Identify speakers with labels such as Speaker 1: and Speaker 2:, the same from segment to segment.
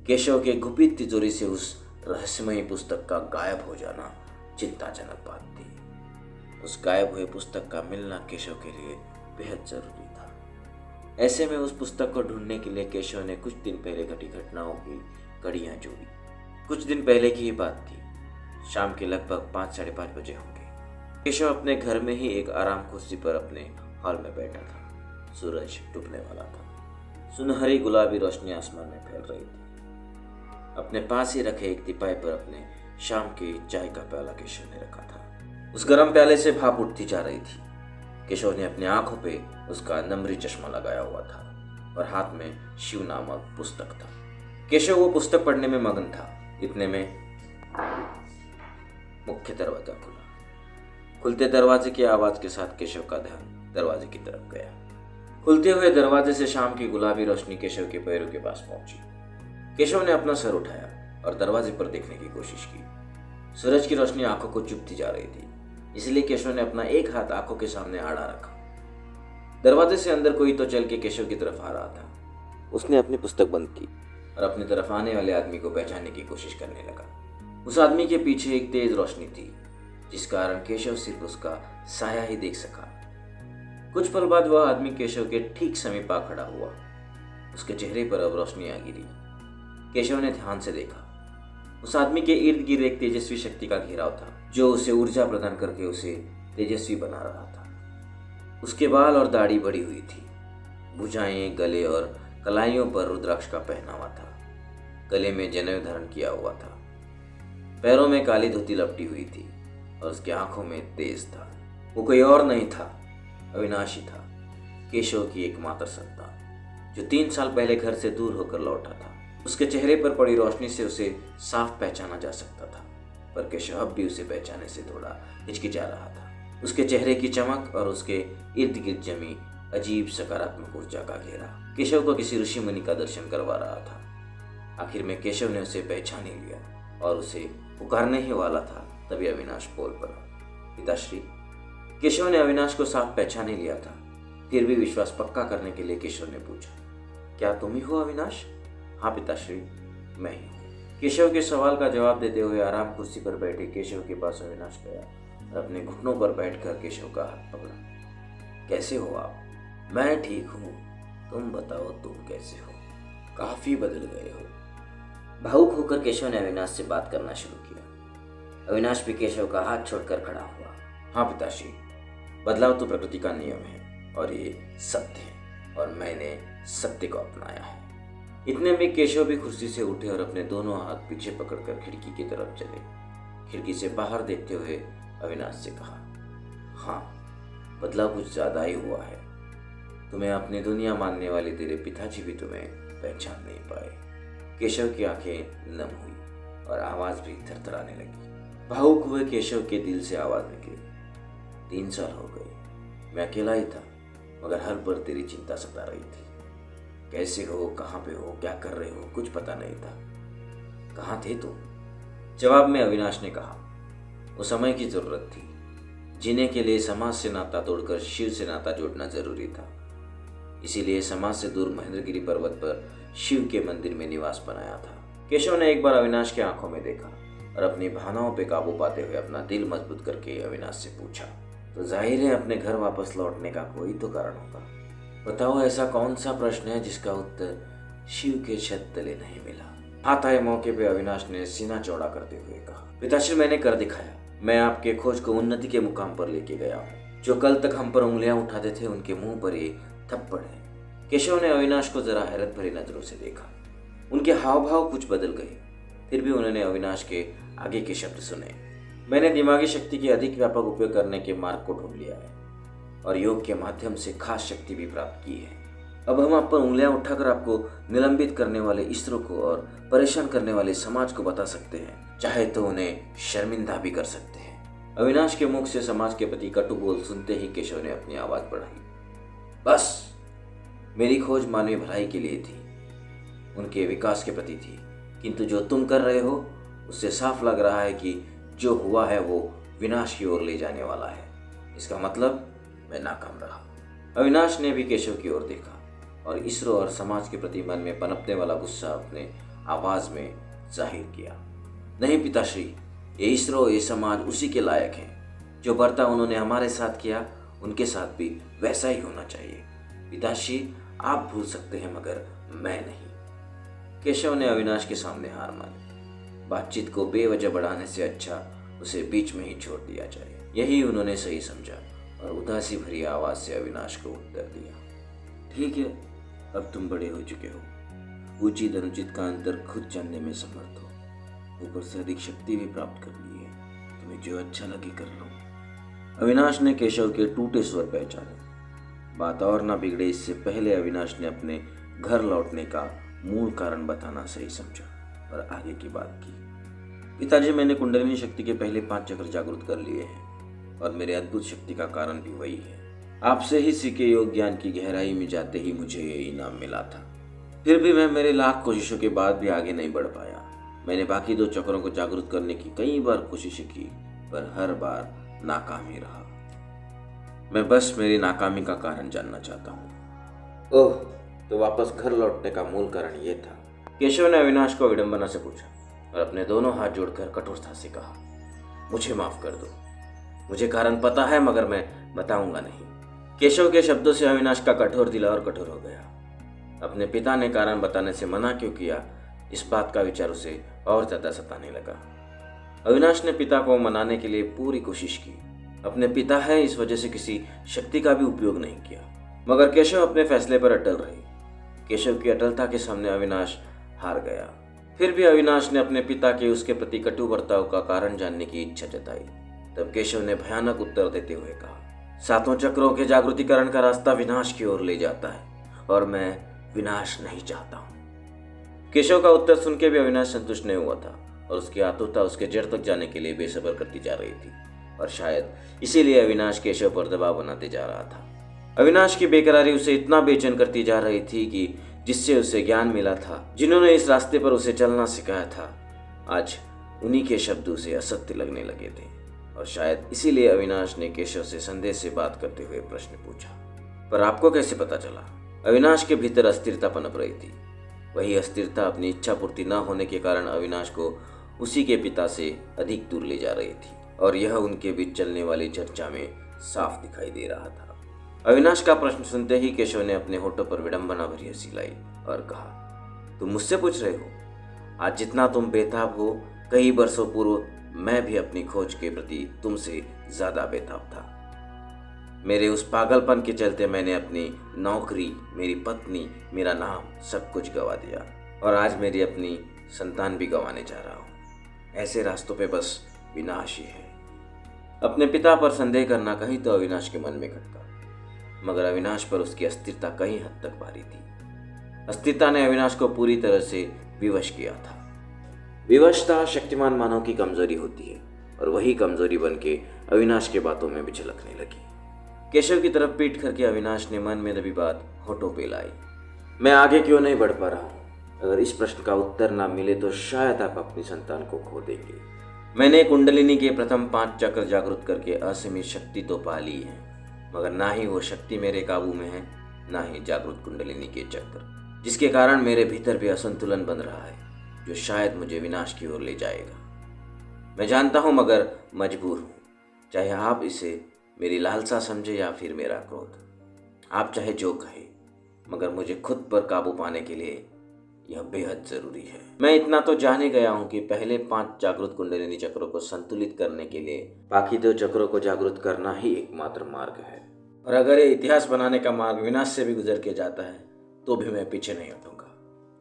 Speaker 1: केशव के गुपित तिजोरी से उस रहस्यमयी पुस्तक का गायब हो जाना चिंताजनक बात थी। उस गायब हुए पुस्तक का मिलना केशव के लिए बेहद जरूरी था। ऐसे में उस पुस्तक को ढूंढने के लिए केशव ने कुछ दिन पहले घटी घटनाओं की कड़ियां जोड़ी। कुछ दिन पहले की ही बात थी। शाम के लगभग 5-5:30 बजे होंगे। केशव अपने घर में ही एक आराम कुर्सी पर अपने हॉल में बैठा था। सूरज डूबने वाला था। सुनहरी गुलाबी रोशनी आसमान में फैल रही थी। अपने पास ही रखे एक तिपाई पर अपने शाम की चाय का प्याला केशव ने रखा था। उस गर्म प्याले से भाप उठती जा रही थी। केशव ने अपनी आंखों पे उसका नमरी चश्मा लगाया हुआ था और हाथ में शिव नामक पुस्तक था। केशव वो पुस्तक पढ़ने में मगन था। इतने में मुख्य दरवाजा खुला। खुलते दरवाजे की आवाज के साथ केशव का ध्यान दरवाजे की तरफ गया। खुलते हुए दरवाजे से शाम की गुलाबी रोशनी केशव के पैरों के पास पहुंची। केशव ने अपना सर उठाया और दरवाजे पर देखने की कोशिश की। सूरज की रोशनी आंखों को चुभती जा रही थी, इसलिए केशव ने अपना एक हाथ आंखों के सामने आड़ा रखा। दरवाजे से अंदर कोई तो चल के केशव की तरफ आ रहा था। उसने अपनी पुस्तक बंद की और अपनी तरफ आने वाले आदमी को पहचानने की कोशिश करने लगा। उस आदमी के पीछे एक तेज रोशनी थी, जिस कारण केशव सिर्फ उसका साया ही देख सका। कुछ पल बाद वह आदमी केशव के ठीक समीप आ खड़ा हुआ। उसके चेहरे पर अब रोशनी आ गिरी। केशव ने ध्यान से देखा। उस आदमी के इर्द गिर्द एक तेजस्वी शक्ति का घेराव था, जो उसे ऊर्जा प्रदान करके उसे तेजस्वी बना रहा था। उसके बाल और दाढ़ी बढ़ी हुई थी। भुजाएं, गले और कलाइयों पर रुद्राक्ष का पहनावा था। गले में जनेऊ धारण किया हुआ था। पैरों में काली धोती लपटी हुई थी और उसकी आंखों में तेज था। वो कोई और नहीं था, अविनाशी था, केशव की एकमात्र संतान, जो 3 साल पहले घर से दूर होकर लौटा था। उसके चेहरे पर पड़ी रोशनी से उसे साफ पहचाना जा सकता था, पर केशव अब भी उसे पहचानने से थोड़ा हिचकिचा रहा था। उसके चेहरे की चमक और उसके इर्द गिर्द जमी अजीब सकारात्मक ऊर्जा का घेरा केशव को किसी ऋषि मुनि का दर्शन करवा रहा था। आखिर में केशव ने उसे पहचान ही लिया और उसे पुकारने ही वाला था, तभी अविनाश बोल पड़ा। पिताश्री। केशव ने अविनाश को साफ पहचान ही लिया था, फिर भी विश्वास पक्का करने के लिए केशव ने पूछा, क्या तुम ही हो अविनाश? हाँ पिताश्री, मैं ही हूँ। केशव के सवाल का जवाब देते हुए आराम कुर्सी पर बैठे केशव के पास अविनाश गया और अपने घुटनों पर बैठकर केशव का हाथ पकड़ा। कैसे हो आप? मैं ठीक हूँ, तुम बताओ तुम कैसे हो? काफी बदल गए हो। भावुक होकर केशव ने अविनाश से बात करना शुरू किया। अविनाश भी केशव का हाथ छोड़कर खड़ा हुआ। हाँ पिताश्री, बदलाव तो प्रकृति का नियम है और ये सत्य है और मैंने सत्य को अपनाया है। इतने में केशव भी कुर्सी से उठे और अपने दोनों हाथ पीछे पकड़कर खिड़की की तरफ चले। खिड़की से बाहर देखते हुए अविनाश से कहा, हाँ बदलाव कुछ ज्यादा ही हुआ है। तुम्हें अपनी दुनिया मानने वाले तेरे पिताजी भी तुम्हें पहचान नहीं पाए। केशव की आंखें नम हुई और आवाज भी थरथराने लगी। भावुक हुए केशव के दिल से आवाज निकली, 3 साल हो गए, मैं अकेला ही था, मगर हर पल तेरी चिंता सता रही थी। कैसे हो, कहाँ पे हो, क्या कर रहे हो, कुछ पता नहीं था। कहाँ थे तुम? जवाब में अविनाश ने कहा, वो समय की जरूरत थी। जीने के लिए समाज से नाता तोड़कर शिव से नाता जोड़ना जरूरी था। इसीलिए समाज से दूर महेंद्रगिरी पर्वत पर शिव के मंदिर में निवास बनाया था। केशव ने एक बार अविनाश के आंखों में देखा और अपनी भावनाओं पे काबू पाते हुए अपना दिल मजबूत करके अविनाश से पूछा, तो जाहिर है अपने घर वापस लौटने का कोई तो कारण होगा। बताओ ऐसा कौन सा प्रश्न है जिसका उत्तर शिव के छत तले नहीं मिला? हाथ आए मौके पे अविनाश ने सीना चौड़ा करते हुए कहा, पिताश्री मैंने कर दिखाया। मैं आपके खोज को उन्नति के मुकाम पर लेके गया हूँ। जो कल तक हम पर उंगलियां उठाते थे उनके मुंह पर ये थप्पड़ है। केशव ने अविनाश को जरा हैरत भरी नजरों से देखा। उनके हाव भाव कुछ बदल गए, फिर भी उन्होंने अविनाश के आगे के शब्द सुने। मैंने दिमागी शक्ति के अधिक व्यापक उपयोग करने के मार्ग को ढूंढ लिया है और योग के माध्यम से खास शक्ति भी प्राप्त की है। अब हम आप पर उंगलियां उठाकर आपको निलंबित करने वाले ईश्वरों को और परेशान करने वाले समाज को बता सकते हैं, चाहे तो उन्हें शर्मिंदा भी कर सकते हैं। अविनाश के मुख से समाज के प्रति कटु बोल सुनते ही केशव ने अपनी आवाज बढ़ाई। बस, मेरी खोज मानवीय भलाई के लिए थी, उनके विकास के प्रति थी, किंतु जो तुम कर रहे हो उससे साफ लग रहा है कि जो हुआ है वो विनाश की ओर ले जाने वाला है। इसका मतलब मैं नाकाम रहा। अविनाश ने भी केशव की ओर देखा और ईश्वर और समाज के प्रति मन में पनपने वाला गुस्सा अपने आवाज में जाहिर किया। नहीं पिताश्री, ये इसरो, ये समाज उसी के लायक है। जो बर्ताव उन्होंने हमारे साथ किया उनके साथ भी वैसा ही होना चाहिए। पिताश्री, आप भूल सकते हैं मगर मैं नहीं। केशव ने अविनाश के सामने हार मानी। बातचीत को बेवजह बढ़ाने से अच्छा उसे बीच में ही छोड़ दिया जाए, यही उन्होंने सही समझा और उदासी भरी आवाज से अविनाश को उत्तर दिया। ठीक है, अब तुम बड़े हो चुके हो, उचित अनुचित का अंतर खुद जानने में समर्थ हो, ऊपर से अधिक शक्ति भी प्राप्त कर ली है। तुम्हें जो अच्छा लगे कर लो। अविनाश ने केशव के टूटे स्वर पहचाने। बात और ना बिगड़े इससे पहले अविनाश ने अपने घर लौटने का मूल कारण बताना सही समझा और आगे की बात की। पिताजी, मैंने कुंडलिनी शक्ति के पहले 5 चक्र जागृत कर लिए हैं और मेरे अद्भुत शक्ति का कारण भी वही है। आपसे ही सीखे योग ज्ञान की गहराई में जाते ही मुझे ये इनाम मिला था। फिर भी मैं मेरे लाख कोशिशों के बाद भी आगे नहीं बढ़ पाया। मैंने बाकी 2 चक्रों को जागृत करने की कई बार कोशिशें की, पर हर बार नाकाम ही रहा। मैं बस मेरी नाकामी का कारण जानना चाहता हूँ। ओह, तो वापस घर लौटने का मूल कारण ये था? केशव ने अविनाश को विडंबना से पूछा और अपने दोनों हाथ जोड़कर कठोरता से कहा, मुझे माफ कर दो। मुझे कारण पता है मगर मैं बताऊंगा नहीं। केशव के शब्दों से अविनाश का कठोर दिल और कठोर हो गया। अपने पिता ने कारण बताने से मना क्यों किया, इस बात का विचार उसे और ज्यादा सताने लगा। अविनाश ने पिता को मनाने के लिए पूरी कोशिश की। अपने पिता है इस वजह से किसी शक्ति का भी उपयोग नहीं किया, मगर केशव अपने फैसले पर अटल रहे। केशव की अटलता के सामने अविनाश हार गया। फिर भी अविनाश ने अपने पिता के उसके प्रति कटु बर्ताव का कारण जानने की इच्छा जताई। तब केशव ने भयानक उत्तर देते हुए कहा, 7 चक्रों के जागृतिकरण का रास्ता विनाश की ओर ले जाता है और मैं विनाश नहीं चाहता हूं। केशव का उत्तर सुन के भी अविनाश संतुष्ट नहीं हुआ था और उसकी आतुरता उसके जड़ तक जाने के लिए बेसब्र करती जा रही थी और शायद इसीलिए अविनाश केशव पर दबाव बनाते जा रहा था। अविनाश की बेकरारी उसे इतना बेचैन करती जा रही थी कि जिससे उसे ज्ञान मिला था, जिन्होंने इस रास्ते पर उसे चलना सिखाया था, आज उन्हीं के शब्द उसे असत्य लगने लगे थे और शायद इसीलिए अविनाश ने केशव से संदेह से बात करते हुए प्रश्न पूछा, पर आपको कैसे पता चला? अविनाश के भीतर अस्थिरता पनप रही थी। वही अस्थिरता अपनी इच्छा पूर्ति न होने के कारण अविनाश को उसी के पिता से अधिक दूर ले जा रही थी और यह उनके बीच चलने वाली चर्चा में साफ दिखाई दे रहा था। अविनाश का प्रश्न सुनते ही केशव ने अपने होठों पर विडंबना भरी हंसी लाई और कहा, तुम मुझसे पूछ रहे हो? आज जितना तुम बेताब हो, कई वर्षों पूर्व मैं भी अपनी खोज के प्रति तुमसे ज्यादा बेताब था। मेरे उस पागलपन के चलते मैंने अपनी नौकरी, मेरी पत्नी, मेरा नाम, सब कुछ गवा दिया और आज मेरी अपनी संतान भी गंवाने जा रहा हूँ। ऐसे रास्तों पे बस विनाश ही है। अपने पिता पर संदेह करना कहीं तो अविनाश के मन में खटका, मगर अविनाश पर उसकी अस्थिरता कहीं हद तक भारी थी। अस्थिरता ने अविनाश को पूरी तरह से विवश किया था। विवशता शक्तिमान मानव की कमजोरी होती है और वही कमजोरी बन के अविनाश के बातों में भी झलकने लगी। केशव की तरफ पीट करके अविनाश ने मन में दबी बात होठों पे लाई, मैं आगे क्यों नहीं बढ़ पा रहा हूँ? अगर इस प्रश्न का उत्तर ना मिले तो शायद आप अपनी संतान को खो देंगे। मैंने कुंडलिनी के प्रथम 5 चक्र जागृत करके असीमित शक्ति तो पा ली है, मगर ना ही वो शक्ति मेरे काबू में है, ना ही जागृत कुंडलिनी के चक्र, जिसके कारण मेरे भीतर भी असंतुलन बन रहा है जो शायद मुझे विनाश की ओर ले जाएगा। मैं जानता हूँ मगर मजबूर हूँ, चाहे आप इसे मेरी लालसा समझे या फिर मेरा क्रोध। आप चाहे जो कहे, मगर मुझे खुद पर काबू पाने के लिए यह बेहद जरूरी है। मैं इतना तो जान ही गया हूँ कि पहले 5 जागृत कुंडलिनी चक्रों को संतुलित करने के लिए बाकी 2 चक्रों को जागृत करना ही एकमात्र मार्ग है और अगर ये इतिहास बनाने का मार्ग विनाश से भी गुजर के जाता है तो भी मैं पीछे नहीं हटूंगा,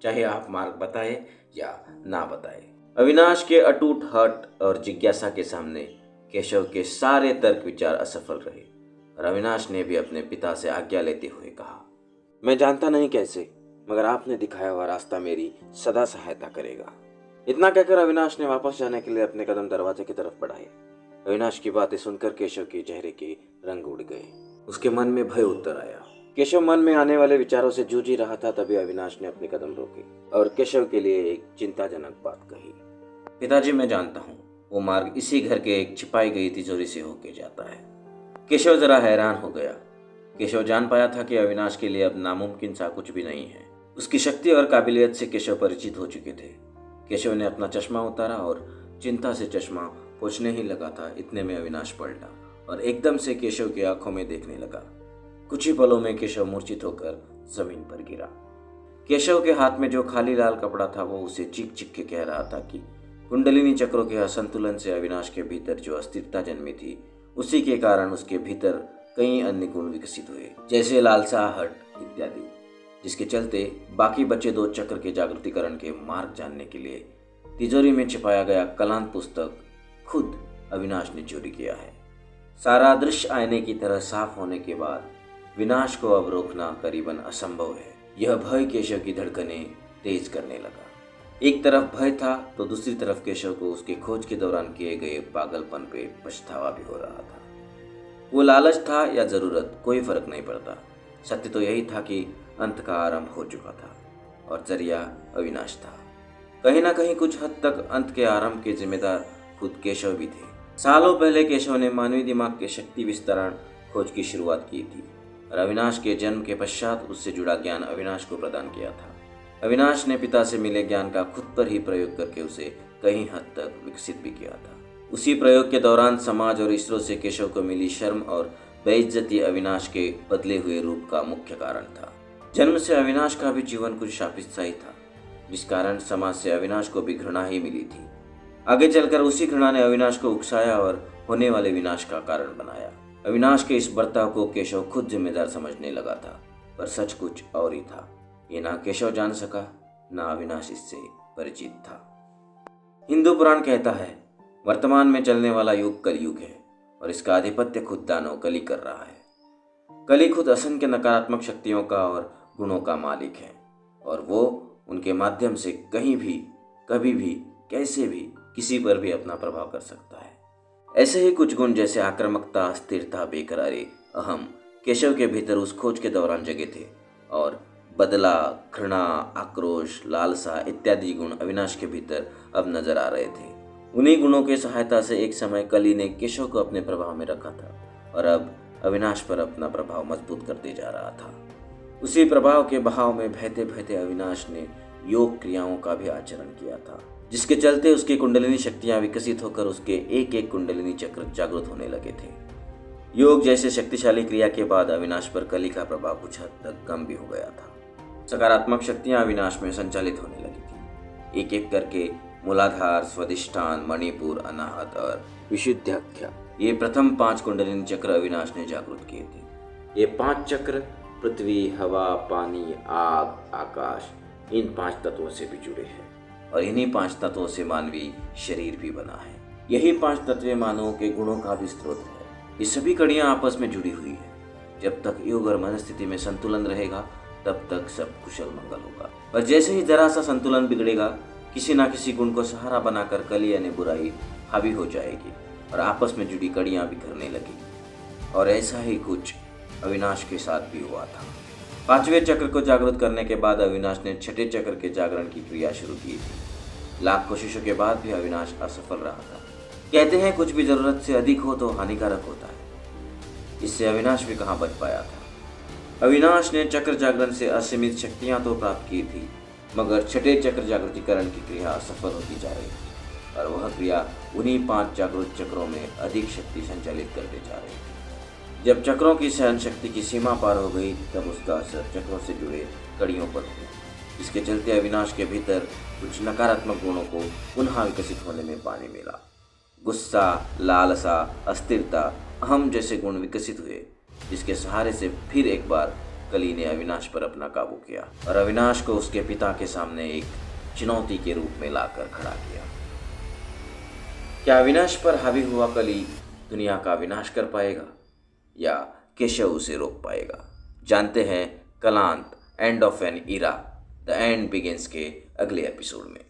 Speaker 1: चाहे आप मार्ग बताए या ना बताए। अविनाश के अटूट हट और जिज्ञासा के सामने केशव के सारे तर्क विचार असफल रहे और अविनाश ने भी अपने पिता से आज्ञा लेते हुए कहा, मैं जानता नहीं कैसे, मगर आपने दिखाया हुआ रास्ता मेरी सदा सहायता करेगा। इतना कहकर अविनाश ने वापस जाने के लिए अपने कदम दरवाजे की तरफ बढ़ाए। अविनाश की बातें सुनकर केशव के चेहरे के रंग उड़ गए। उसके मन में भय उतर आया। केशव मन में आने वाले विचारों से जूझ ही रहा था, तभी अविनाश ने अपने कदम रोके और केशव के लिए एक चिंताजनक बात कही, पिताजी, मैं जानता हूँ वो मार्ग इसी घर के एक छिपाई गई तिजोरी से होके जाता है। केशव जरा हैरान हो गया। केशव जान पाया था कि अविनाश के लिए अब नामुमकिन सा कुछ भी नहीं है। उसकी शक्ति और काबिलियत से केशव परिचित हो चुके थे। केशव ने अपना चश्मा उतारा और चिंता से चश्मा पोंछने ही लगा था, इतने में अविनाश पलटा और एकदम से केशव की आंखों में देखने लगा। कुछ ही पलों में केशव मूर्छित होकर जमीन पर गिरा। केशव के हाथ में जो खाली लाल कपड़ा था वो उसे चीख चीख के कह रहा था कि कुंडलिनी चक्रों के असंतुलन से अविनाश के भीतर जो अस्थिरता जन्मी थी, उसी के कारण उसके भीतर कई अन्य गुण विकसित हुए, जैसे लालसा, हट इत्यादि, जिसके चलते बाकी बचे 2 चक्र के जागृतिकरण के मार्ग जानने के लिए तिजोरी में छिपाया गया कलांत पुस्तक खुद अविनाश ने चोरी किया है। सारा दृश्य आईने की तरह साफ होने के बाद विनाश को अब रोकना करीबन असंभव है। यह भय केशव की धड़कनें तेज करने लगा। एक तरफ भय था तो दूसरी तरफ केशव को उसके खोज के दौरान किए गए पागलपन पे पछतावा भी हो रहा था। वो लालच था या जरूरत, कोई फर्क नहीं पड़ता। सत्य तो यही था कि अंत का आरंभ हो चुका था और जरिया अविनाश था। कहीं ना कहीं कुछ हद तक अंत के आरंभ के जिम्मेदार खुद केशव भी थे। सालों पहले केशव ने मानवीय दिमाग के शक्ति विस्तरण खोज की शुरुआत की थी और अविनाश के जन्म के पश्चात उससे जुड़ा ज्ञान अविनाश को प्रदान किया था। अविनाश ने पिता से मिले ज्ञान का खुद पर ही प्रयोग करके उसे कई हद तक विकसित भी किया था। उसी प्रयोग के दौरान समाज और इसरो से केशव को मिली शर्म और बेइज्जती अविनाश के बदले हुए रूप का मुख्य कारण था। जन्म से अविनाश का भी जीवन कुछ शापित सा ही था, जिस कारण समाज से अविनाश को भी घृणा ही मिली थी। आगे चलकर उसी घृणा ने अविनाश को उकसाया और होने वाले विनाश का कारण बनाया। अविनाश के इस बर्ताव को केशव खुद जिम्मेदार समझने लगा था, पर सच कुछ और ही था। ये ना केशव जान सका, ना अविनाश इससे परिचित था। हिंदू पुराण कहता है, वर्तमान में चलने वाला युग कलयुग है और इसका आधिपत्य खुद दानव कली कर रहा है। कली खुद असंख्य नकारात्मक शक्तियों का और गुणों का मालिक है और वो उनके माध्यम से कहीं भी, कभी भी, कैसे भी, किसी पर भी अपना प्रभाव कर सकता है। ऐसे ही कुछ गुण जैसे आक्रामकता, स्थिरता, बेकरारी, अहम केशव के भीतर उस खोज के दौरान जगे थे और बदला, घृणा, आक्रोश, लालसा इत्यादि गुण अविनाश के भीतर अब नजर आ रहे थे। उन्हीं गुणों की सहायता से एक समय कली ने केशव को अपने प्रभाव में रखा था और अब अविनाश पर अपना प्रभाव मजबूत करते जा रहा था। उसी प्रभाव के बहाव में बहते बहते अविनाश ने योग क्रियाओं का भी आचरण किया था, जिसके चलते उसकी कुंडलिनी शक्तियां विकसित होकर उसके एक एक कुंडलिनी चक्र जागृत होने लगे थे। योग जैसे शक्तिशाली क्रिया के बाद अविनाश पर कली का प्रभाव कुछ हद तक कम भी हो गया था। सकारात्मक शक्तियां अविनाश में संचालित होने लगी थी। एक एक करके मूलाधार, स्वादिष्ठान, मणिपुर, अनाहत और विशुद्धाख्या, ये प्रथम 5 कुंडलिनी चक्र अविनाश ने जागृत किए थे। ये 5 चक्र पृथ्वी, हवा, पानी, आग, आकाश, इन 5 तत्वों से भी जुड़े हैं और इन्हीं 5 तत्वों से मानवीय शरीर भी बना है। यही 5 तत्व मानवों के गुणों का भी स्रोत है। ये सभी कड़ियां आपस में जुड़ी हुई है। जब तक योग और मनस्थिति में संतुलन रहेगा तब तक सब कुशल मंगल होगा, और जैसे ही जरा सा संतुलन बिगड़ेगा, किसी ना किसी गुण को सहारा बनाकर कली यानी बुराई हावी हो जाएगी और आपस में जुड़ी कड़ियां बिखरने लगेगी। और ऐसा ही कुछ अविनाश के साथ भी हुआ था। 5वें चक्र को जागृत करने के बाद अविनाश ने 6ठे चक्र के जागरण की क्रिया शुरू की थी। लाख कोशिशों के बाद भी अविनाश असफल रहा था। कहते हैं कुछ भी जरूरत से अधिक हो तो हानिकारक होता है। इससे अविनाश भी कहाँ बच पाया था। अविनाश ने चक्र जागरण से असीमित शक्तियां तो प्राप्त की थी, मगर 6ठे चक्र जागृतिकरण की क्रिया असफल होती जा रही थी और वह क्रिया उन्हीं 5 जागृत चक्रों में अधिक शक्ति संचालित करते जा रही थी। जब चक्रों की सहन शक्ति की सीमा पार हो गई तब उसका असर चक्रों से जुड़े कड़ियों पर हुआ, जिसके चलते अविनाश के भीतर कुछ नकारात्मक गुणों को पुनः विकसित होने में पानी मिला। गुस्सा, लालसा, अस्थिरता, अहम जैसे गुण विकसित हुए, जिसके सहारे से फिर एक बार कली ने अविनाश पर अपना काबू किया और अविनाश को उसके पिता के सामने एक चुनौती के रूप में लाकर खड़ा किया। क्या अविनाश पर हावी हुआ कली दुनिया का विनाश कर पाएगा या केशव उसे रोक पाएगा? जानते हैं कलांत, end of an era, the end begins के अगले एपिसोड में।